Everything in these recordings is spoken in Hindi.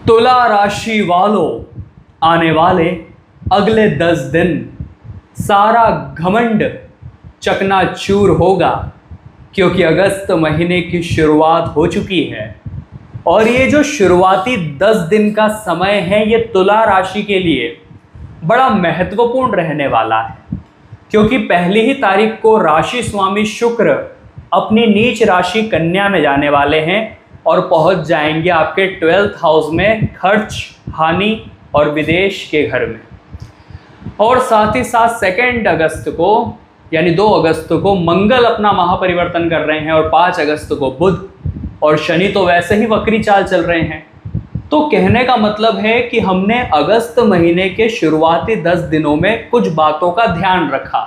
तुला राशि वालों, आने वाले अगले 10 दिन सारा घमंड चकनाचूर होगा, क्योंकि अगस्त महीने की शुरुआत हो चुकी है। और ये जो शुरुआती 10 दिन का समय है, ये तुला राशि के लिए बड़ा महत्वपूर्ण रहने वाला है, क्योंकि पहली ही तारीख को राशि स्वामी शुक्र अपनी नीच राशि कन्या में जाने वाले हैं और पहुंच जाएंगे आपके 12th हाउस में, खर्च, हानि और विदेश के घर में। और साथ ही साथ 2 अगस्त को यानी 2 अगस्त को मंगल अपना महापरिवर्तन कर रहे हैं और 5 अगस्त को बुध, और शनि तो वैसे ही वक्री चाल चल रहे हैं। तो कहने का मतलब है कि हमने अगस्त महीने के शुरुआती 10 दिनों में कुछ बातों का ध्यान रखा,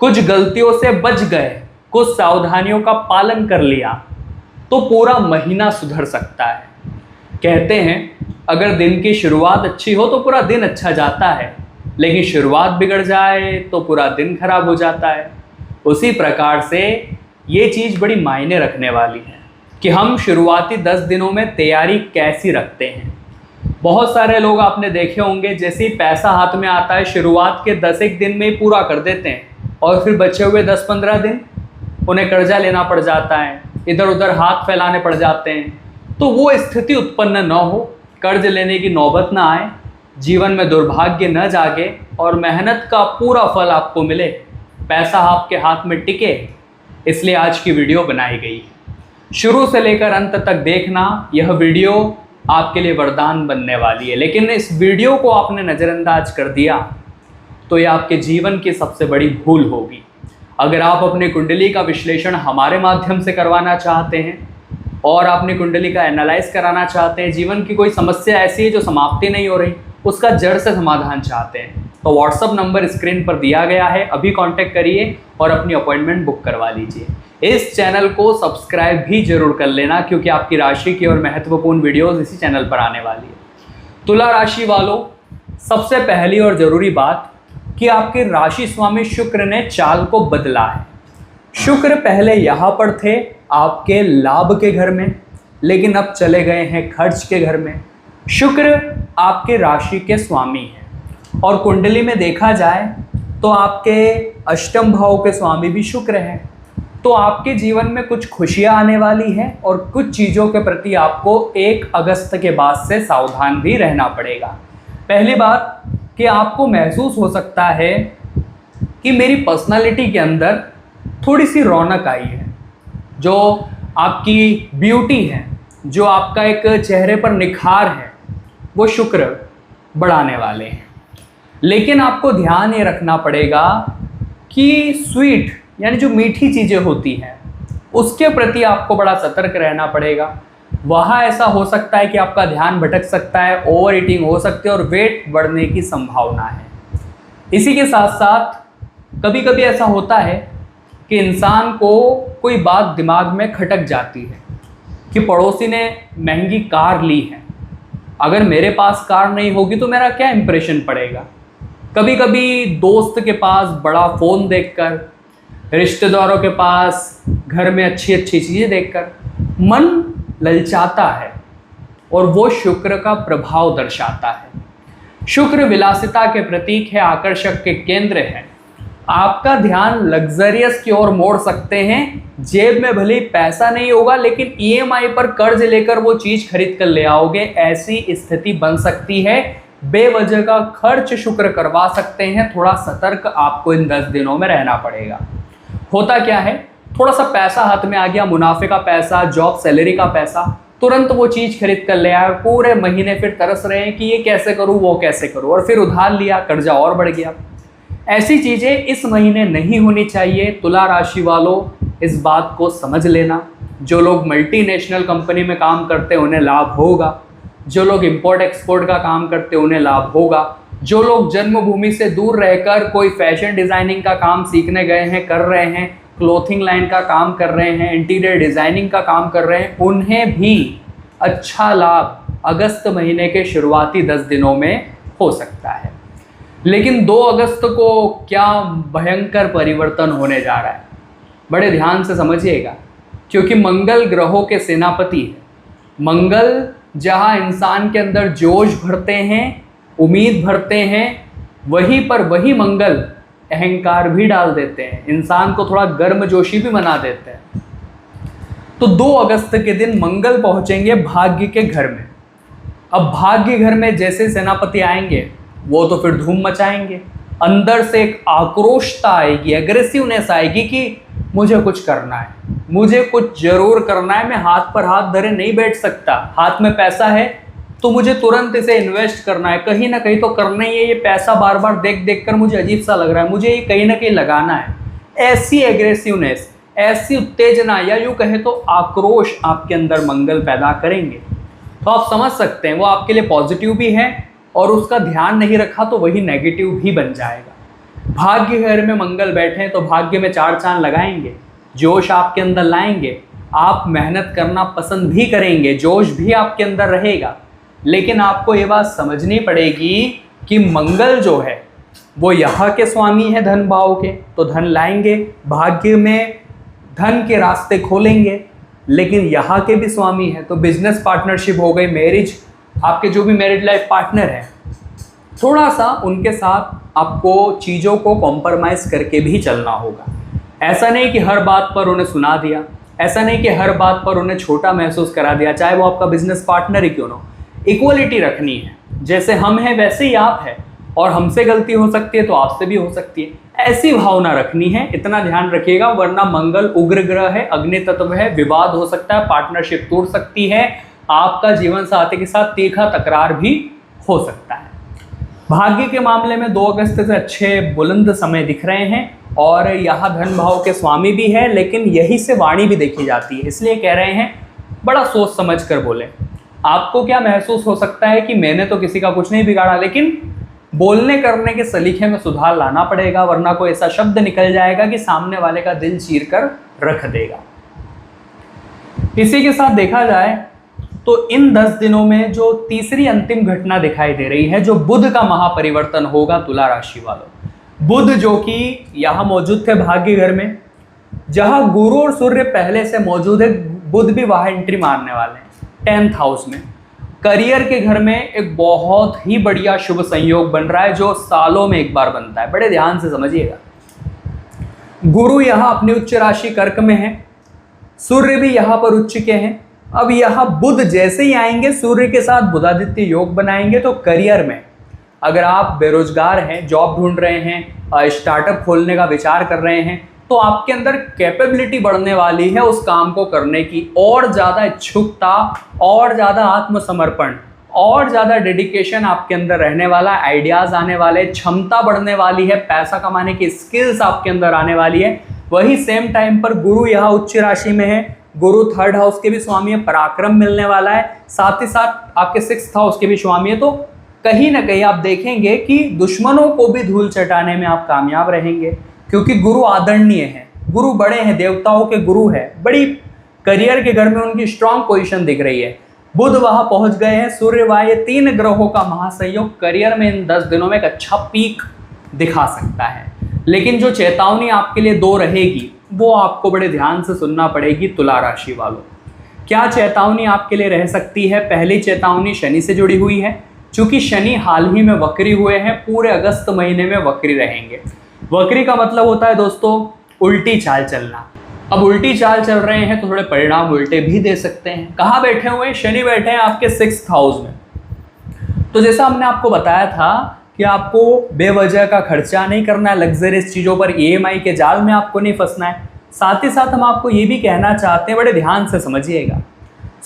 कुछ गलतियों से बच गए, कुछ सावधानियों का पालन कर लिया, तो पूरा महीना सुधर सकता है। कहते हैं अगर दिन की शुरुआत अच्छी हो तो पूरा दिन अच्छा जाता है, लेकिन शुरुआत बिगड़ जाए तो पूरा दिन खराब हो जाता है। उसी प्रकार से ये चीज़ बड़ी मायने रखने वाली है कि हम शुरुआती 10 दिनों में तैयारी कैसी रखते हैं। बहुत सारे लोग आपने देखे होंगे, जैसे ही पैसा हाथ में आता है शुरुआत के 10-1 दिन में ही पूरा कर देते हैं, और फिर बचे हुए 10-15 दिन उन्हें कर्जा लेना पड़ जाता है, इधर उधर हाथ फैलाने पड़ जाते हैं। तो वो स्थिति उत्पन्न न हो, कर्ज लेने की नौबत ना आए, जीवन में दुर्भाग्य न जागे और मेहनत का पूरा फल आपको मिले, पैसा आपके हाथ में टिके, इसलिए आज की वीडियो बनाई गई है। शुरू से लेकर अंत तक देखना, यह वीडियो आपके लिए वरदान बनने वाली है। लेकिन इस वीडियो को आपने नज़रअंदाज कर दिया तो यह आपके जीवन की सबसे बड़ी भूल होगी। अगर आप अपनी कुंडली का विश्लेषण हमारे माध्यम से करवाना चाहते हैं और अपनी कुंडली का एनालाइज कराना चाहते हैं, जीवन की कोई समस्या ऐसी है जो समाप्ति नहीं हो रही, उसका जड़ से समाधान चाहते हैं, तो व्हाट्सअप नंबर स्क्रीन पर दिया गया है, अभी कांटेक्ट करिए और अपनी अपॉइंटमेंट बुक करवा लीजिए। इस चैनल को सब्सक्राइब भी जरूर कर लेना, क्योंकि आपकी राशि की और महत्वपूर्ण वीडियोस इसी चैनल पर आने वाली है। तुला राशि वालों, सबसे पहली और ज़रूरी बात कि आपके राशि स्वामी शुक्र ने चाल को बदला है। शुक्र पहले यहाँ पर थे आपके लाभ के घर में, लेकिन अब चले गए हैं खर्च के घर में। शुक्र आपके राशि के स्वामी हैं और कुंडली में देखा जाए तो आपके अष्टम भाव के स्वामी भी शुक्र हैं। तो आपके जीवन में कुछ खुशियां आने वाली हैं और कुछ चीज़ों के प्रति आपको 1 अगस्त के बाद से सावधान भी रहना पड़ेगा। पहली बात कि आपको महसूस हो सकता है कि मेरी पर्सनालिटी के अंदर थोड़ी सी रौनक आई है, जो आपकी ब्यूटी है, जो आपका एक चेहरे पर निखार है, वो शुक्र बढ़ाने वाले हैं। लेकिन आपको ध्यान ये रखना पड़ेगा कि स्वीट यानी जो मीठी चीज़ें होती हैं उसके प्रति आपको बड़ा सतर्क रहना पड़ेगा। वहाँ ऐसा हो सकता है कि आपका ध्यान भटक सकता है, ओवर ईटिंग हो सकती है और वेट बढ़ने की संभावना है। इसी के साथ साथ कभी कभी ऐसा होता है कि इंसान को कोई बात दिमाग में खटक जाती है कि पड़ोसी ने महंगी कार ली है, अगर मेरे पास कार नहीं होगी तो मेरा क्या इंप्रेशन पड़ेगा। कभी कभी दोस्त के पास बड़ा फ़ोन देखकर, रिश्तेदारों के पास घर में अच्छी अच्छी चीज़ें देखकर मन ललचाता है, और वो शुक्र का प्रभाव दर्शाता है। शुक्र विलासिता के प्रतीक है, आकर्षक के केंद्र है। आपका ध्यान लग्जरियस की ओर मोड़ सकते हैं। जेब में भले पैसा नहीं होगा, लेकिन ईएमआई पर कर्ज लेकर वो चीज़ खरीद कर ले आओगे, ऐसी स्थिति बन सकती है। बेवजह का खर्च शुक्र करवा सकते हैं। थोड़ा सतर्क आपको इन 10 दिनों में रहना पड़ेगा। होता क्या है, थोड़ा सा पैसा हाथ में आ गया, मुनाफे का पैसा, जॉब सैलरी का पैसा, तुरंत वो चीज़ खरीद कर ले आए, पूरे महीने फिर तरस रहे हैं कि ये कैसे करूँ, वो कैसे करूँ, और फिर उधार लिया, कर्जा और बढ़ गया। ऐसी चीज़ें इस महीने नहीं होनी चाहिए। तुला राशि वालों, इस बात को समझ लेना। जो लोग मल्टीनेशनल कंपनी में काम करते हैं उन्हें लाभ होगा, जो लोग इंपोर्ट एक्सपोर्ट का काम करते हैं उन्हें लाभ होगा, जो लोग जन्मभूमि से दूर रहकर कोई फैशन डिज़ाइनिंग का काम सीखने गए हैं, कर रहे हैं, क्लोथिंग लाइन का काम कर रहे हैं, इंटीरियर डिज़ाइनिंग का काम कर रहे हैं, उन्हें भी अच्छा लाभ अगस्त महीने के शुरुआती 10 दिनों में हो सकता है। लेकिन 2 अगस्त को क्या भयंकर परिवर्तन होने जा रहा है, बड़े ध्यान से समझिएगा, क्योंकि मंगल ग्रहों के सेनापति है। मंगल जहाँ इंसान के अंदर जोश भरते हैं, उम्मीद भरते हैं, वहीं पर वही मंगल अहंकार भी डाल देते हैं, इंसान को थोड़ा गर्मजोशी भी बना देते हैं। तो 2 अगस्त के दिन मंगल पहुंचेंगे भाग्य के घर में। अब भाग्य घर में जैसे सेनापति आएंगे वो तो फिर धूम मचाएंगे, अंदर से एक आक्रोशता आएगी, एग्रेसिवनेस आएगी कि मुझे कुछ करना है, मुझे कुछ जरूर करना है, मैं हाथ पर हाथ धरे नहीं बैठ सकता। हाथ में पैसा है तो मुझे तुरंत इसे इन्वेस्ट करना है, कहीं ना कहीं तो करना ही है। ये पैसा बार बार देख देख कर मुझे अजीब सा लग रहा है, मुझे ये कहीं ना कहीं लगाना है। ऐसी एग्रेसिवनेस, ऐसी उत्तेजना या यूँ कहे तो आक्रोश आपके अंदर मंगल पैदा करेंगे। तो आप समझ सकते हैं वो आपके लिए पॉजिटिव भी है और उसका ध्यान नहीं रखा तो वही नेगेटिव भी बन जाएगा। भाग्य घर में मंगल बैठे हैं तो भाग्य में 4 चांद लगाएंगे, जोश आपके अंदर लाएंगे, आप मेहनत करना पसंद भी करेंगे, जोश भी आपके अंदर रहेगा। लेकिन आपको ये बात समझनी पड़ेगी कि मंगल जो है वो यहाँ के स्वामी है धन भाव के, तो धन लाएंगे, भाग्य में धन के रास्ते खोलेंगे, लेकिन यहाँ के भी स्वामी है। तो बिजनेस पार्टनरशिप हो गई, मैरिज, आपके जो भी मैरिड लाइफ पार्टनर है, थोड़ा सा उनके साथ आपको चीज़ों को कॉम्प्रोमाइज़ करके भी चलना होगा। ऐसा नहीं कि हर बात पर उन्हें सुना दिया, ऐसा नहीं कि हर बात पर उन्हें छोटा महसूस करा दिया, चाहे वो आपका बिजनेस पार्टनर ही क्यों ना हो। इक्वलिटी रखनी है, जैसे हम हैं वैसे ही आप हैं, और हमसे गलती हो सकती है तो आपसे भी हो सकती है, ऐसी भावना रखनी है। इतना ध्यान रखिएगा, वरना मंगल उग्र ग्रह है, अग्नि तत्व है, विवाद हो सकता है, पार्टनरशिप टूट सकती है, आपका जीवन साथी के साथ तीखा तकरार भी हो सकता है। भाग्य के मामले में 2 अगस्त से अच्छे बुलंद समय दिख रहे हैं, और यहाँ धन भाव के स्वामी भी है, लेकिन यही से वाणी भी देखी जाती है, इसलिए कह रहे हैं बड़ा सोच समझ कर बोले। आपको क्या महसूस हो सकता है कि मैंने तो किसी का कुछ नहीं बिगाड़ा, लेकिन बोलने करने के सलीके में सुधार लाना पड़ेगा, वरना कोई ऐसा शब्द निकल जाएगा कि सामने वाले का दिल चीर कर रख देगा। इसी के साथ देखा जाए तो इन 10 दिनों में जो तीसरी अंतिम घटना दिखाई दे रही है, जो बुध का महापरिवर्तन होगा तुला राशि वालों। बुध जो कि यहाँ मौजूद थे भाग्य घर में, जहाँ गुरु और सूर्य पहले से मौजूद है, बुध भी वहाँ एंट्री मारने वाले हैं 10th हाउस में। करियर के घर में एक बहुत ही बढ़िया शुभ संयोग बन रहा है, जो सालों में एक बार बनता है, बड़े ध्यान से समझिएगा। गुरु यहाँ अपनी उच्च राशि कर्क में है, सूर्य भी यहाँ पर उच्च के हैं। अब यहाँ बुध जैसे ही आएंगे, सूर्य के साथ बुधादित्य योग बनाएंगे, तो करियर में अगर आप बेरोजगार हैं, जॉब ढूंढ रहे हैं, स्टार्टअप खोलने का विचार कर रहे हैं, तो आपके अंदर कैपेबिलिटी बढ़ने वाली है उस काम को करने की, और ज़्यादा इच्छुकता, और ज़्यादा आत्मसमर्पण, और ज़्यादा डेडिकेशन आपके अंदर रहने वाला, आइडियाज़ आने वाले, क्षमता बढ़ने वाली है, पैसा कमाने की स्किल्स आपके अंदर आने वाली है। वही सेम टाइम पर गुरु यहाँ उच्च राशि में है, गुरु 3rd हाउस के भी स्वामी है, पराक्रम मिलने वाला है, साथ ही साथ आपके 6th हाउस के भी स्वामी है। तो कहीं ना कहीं आप देखेंगे कि दुश्मनों को भी धूल चटाने में आप कामयाब रहेंगे, क्योंकि गुरु आदरणीय हैं, गुरु बड़े हैं, देवताओं के गुरु है, बड़ी करियर के घर में उनकी स्ट्रांग पोजीशन दिख रही है। बुध वहां पहुंच गए हैं, सूर्य वहां, ये 3 ग्रहों का महासंयोग करियर में इन 10 दिनों में एक अच्छा पीक दिखा सकता है। लेकिन जो चेतावनी आपके लिए 2 रहेगी, वो आपको बड़े ध्यान से सुनना पड़ेगी तुला राशि वालों। क्या चेतावनी आपके लिए रह सकती है? पहली चेतावनी शनि से जुड़ी हुई है, क्योंकि शनि हाल ही में वक्री हुए हैं, पूरे अगस्त महीने में वक्री रहेंगे। वक्री का मतलब होता है दोस्तों उल्टी चाल चलना। अब उल्टी चाल चल रहे हैं तो थोड़े परिणाम उल्टे भी दे सकते हैं। कहाँ बैठे हुए हैं? शनि बैठे हैं आपके 6th हाउस में। तो जैसा हमने आपको बताया था कि आपको बेवजह का खर्चा नहीं करना है, लग्जरियस चीज़ों पर EMI के जाल में आपको नहीं फंसना है। साथ ही साथ हम आपको ये भी कहना चाहते हैं, बड़े ध्यान से समझिएगा,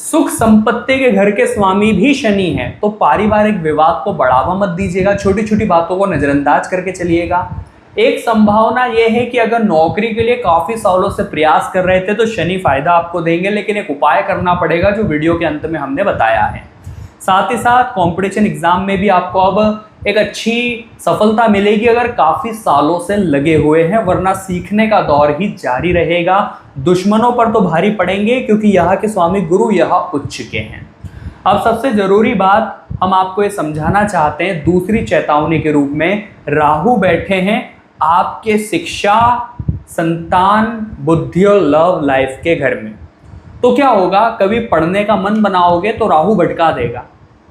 सुख संपत्ति के घर के स्वामी भी शनि हैं, तो पारिवारिक विवाद को बढ़ावा मत दीजिएगा, छोटी छोटी बातों को नज़रअंदाज करके चलिएगा। एक संभावना यह है कि अगर नौकरी के लिए काफ़ी सालों से प्रयास कर रहे थे तो शनि फायदा आपको देंगे, लेकिन एक उपाय करना पड़ेगा जो वीडियो के अंत में हमने बताया है। साथ ही साथ कंपटीशन एग्जाम में भी आपको अब एक अच्छी सफलता मिलेगी अगर काफ़ी सालों से लगे हुए हैं, वरना सीखने का दौर ही जारी रहेगा। दुश्मनों पर तो भारी पड़ेंगे क्योंकि यहाँ के स्वामी गुरु यहाँ उच्च के हैं। अब सबसे ज़रूरी बात हम आपको ये समझाना चाहते हैं, दूसरी चेतावनी के रूप में राहु बैठे हैं आपके शिक्षा, संतान, बुद्धि और लव लाइफ के घर में। तो क्या होगा, कभी पढ़ने का मन बनाओगे तो राहु भटका देगा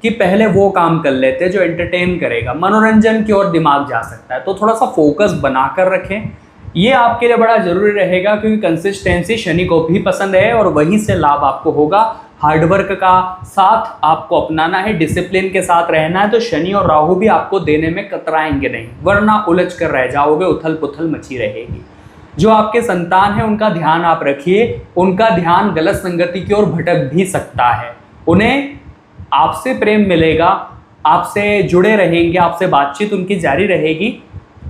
कि पहले वो काम कर लेते जो एंटरटेन करेगा, मनोरंजन की ओर दिमाग जा सकता है। तो थोड़ा सा फोकस बनाकर रखें, ये आपके लिए बड़ा जरूरी रहेगा, क्योंकि कंसिस्टेंसी शनि को भी पसंद है और वहीं से लाभ आपको होगा। हार्डवर्क का साथ आपको अपनाना है, डिसिप्लिन के साथ रहना है, तो शनि और राहु भी आपको देने में कतराएंगे नहीं, वरना उलझ कर रह जाओगे, उथल पुथल मची रहेगी। जो आपके संतान है उनका ध्यान आप रखिए, उनका ध्यान गलत संगति की ओर भटक भी सकता है। उन्हें आपसे प्रेम मिलेगा, आपसे जुड़े रहेंगे, आपसे बातचीत उनकी जारी रहेगी,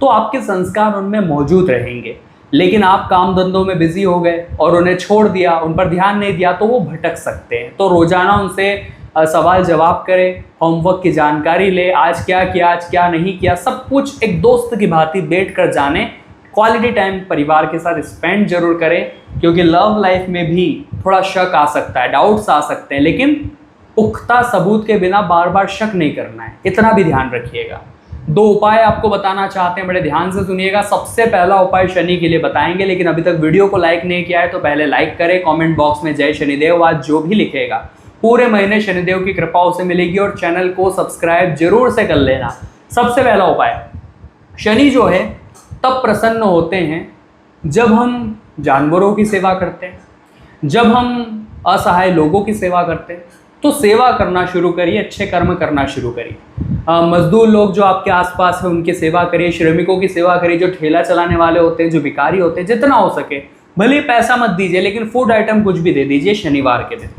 तो आपके संस्कार उनमें मौजूद रहेंगे। लेकिन आप काम धंधों में बिजी हो गए और उन्हें छोड़ दिया, उन पर ध्यान नहीं दिया, तो वो भटक सकते हैं। तो रोजाना उनसे सवाल जवाब करें, होमवर्क की जानकारी ले, आज क्या किया, आज क्या नहीं किया, सब कुछ एक दोस्त की भांति बैठ कर जाने। क्वालिटी टाइम परिवार के साथ स्पेंड जरूर करें, क्योंकि लव लाइफ में भी थोड़ा शक आ सकता है, डाउट्स आ सकते हैं, लेकिन पुख्ता सबूत के बिना बार बार शक नहीं करना है, इतना भी ध्यान रखिएगा। 2 उपाय आपको बताना चाहते हैं, बड़े ध्यान से सुनिएगा। सबसे पहला उपाय शनि के लिए बताएंगे, लेकिन अभी तक वीडियो को लाइक नहीं किया है तो पहले लाइक करें, कमेंट बॉक्स में जय शनिदेव आज जो भी लिखेगा पूरे महीने शनिदेव की कृपा उसे मिलेगी, और चैनल को सब्सक्राइब जरूर से कर लेना। सबसे पहला उपाय, शनि जो है तब प्रसन्न होते हैं जब हम जानवरों की सेवा करते हैं, जब हम असहाय लोगों की सेवा करते हैं। तो सेवा करना शुरू करिए, अच्छे कर्म करना शुरू करिए। मजदूर लोग जो आपके आसपास है उनकी सेवा करिए, श्रमिकों की सेवा करिए, जो ठेला चलाने वाले होते हैं, जो भिखारी होते हैं, जितना हो सके। भले पैसा मत दीजिए, लेकिन फूड आइटम कुछ भी दे दीजिए। शनिवार के दिन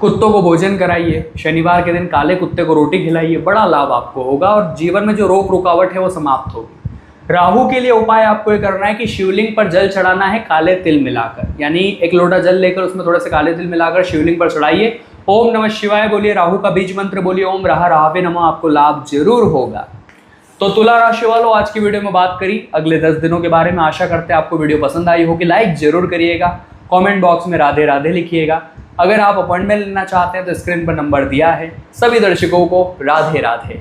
कुत्तों को भोजन कराइए, शनिवार के दिन काले कुत्ते को रोटी खिलाइए, बड़ा लाभ आपको होगा और जीवन में जो रोक रुकावट है वो समाप्त होगी। राहु के लिए उपाय आपको ये करना है कि शिवलिंग पर जल चढ़ाना है काले तिल मिलाकर, यानी एक लोटा जल लेकर उसमें थोड़े से काले तिल मिलाकर शिवलिंग पर चढ़ाइए। ओम नमः शिवाय बोलिए, राहु का बीज मंत्र बोलिए, ओम राहा राहवे नमः, आपको लाभ जरूर होगा। तो तुला राशि वालों, आज की वीडियो में बात करी अगले 10 दिनों के बारे में। आशा करते हैं आपको वीडियो पसंद आई होगी। लाइक जरूर करिएगा, कमेंट बॉक्स में राधे राधे लिखिएगा। अगर आप अपॉइंटमेंट लेना चाहते हैं तो स्क्रीन पर नंबर दिया है। सभी दर्शकों को राधे राधे।